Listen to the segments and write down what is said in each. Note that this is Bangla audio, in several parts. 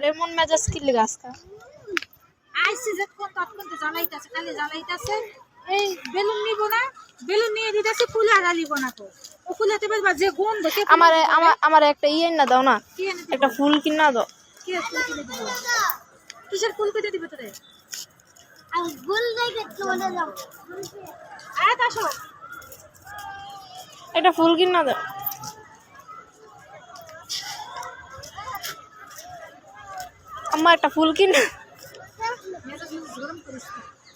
এমন মেজাজ কি লেগে আজকে আইসি যে কোন তৎক্ষণ জ্বালাইতাছে খালি জ্বালাইতাছে এই বেলুন নিব না বেলুন নিয়ে দিতেছে ফুল আর নিব না তো ও ফুলাতে পারবা যে গন্ধ কে আমার একটা ইয়ে না দাও না একটা ফুল কিনা দাও কি ফুল কিনে দিব কিসের ফুল কিনে দিব তোরে আর ফুল দেখে চলে যাও আয় আসো একটা ফুল কিনা দাও আম্মা একটা ফুল কিনা গরম করিস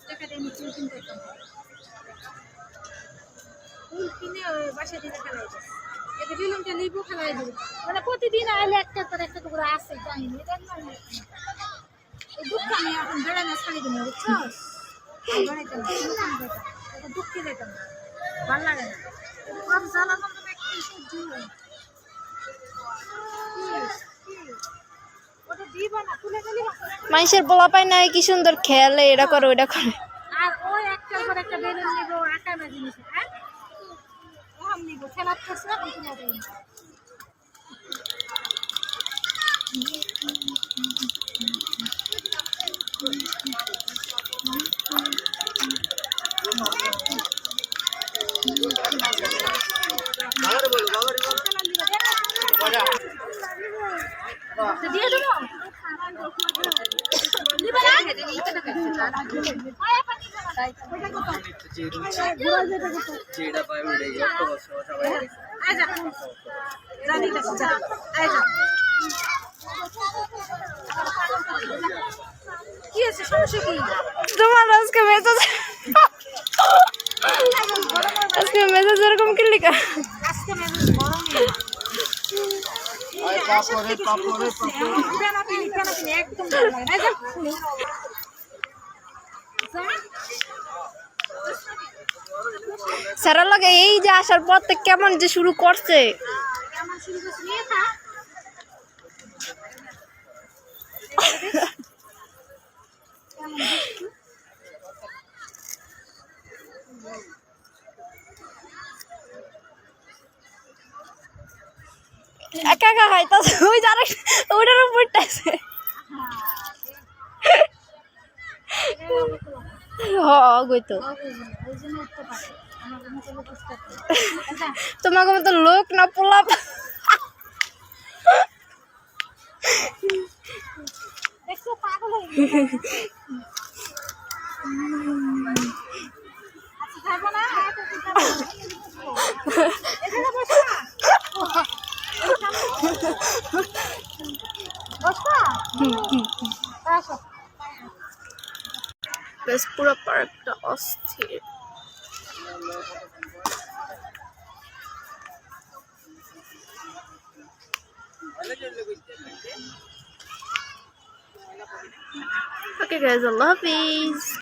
টাকা দিয়ে আমি ফুল কিনতে ফুল কিনে বাসায় দিতে খেলাই এটা বেলুনটা নিবো খেলাই দিব মানে প্রতিদিন আইলে একটা করে আছে কাহিনী দেখ না এই দুঃখ আমি এখন বেড়ানো ছাড়ি দিব বুঝছো বেড়াইতে না এটা দুঃখে যেতাম ভালো লাগে না কম জ্বালানো তো একটু সহ্য হয় ওটা দিব না তুলে গেলি মানুষের বলা পায় না কি সুন্দর খেলে এটা করে ওইটা করে আর ওই একটার পর একটা বেলুন নিব আকার জিনিস হ্যাঁ ওহাম নিব খেলার কাছে না কিনা দেব দিয়ে দেবো কি আছে সমস্যা কি তোমার আজকে মেজাজ এরকম কি লিখা আজকে মেজাজ গরম একদম ভালো লাগে না সারা লাগে এই যে আসার পর থেকে কেমন যে শুরু করছে কেমন শুরু করছে নিয়ে খা একা একা খাইতাছে ওই যারা ওইটার উপরটাছে গইতো তোমাকে মতো লোক না পোলা দেখছো পাগল হয়ে গেছে আচ্ছা খাবো না এখানে বসো না বসো আসো বেশ পুরো পার্কটা অস্থির Okay guys, Allah Hafiz.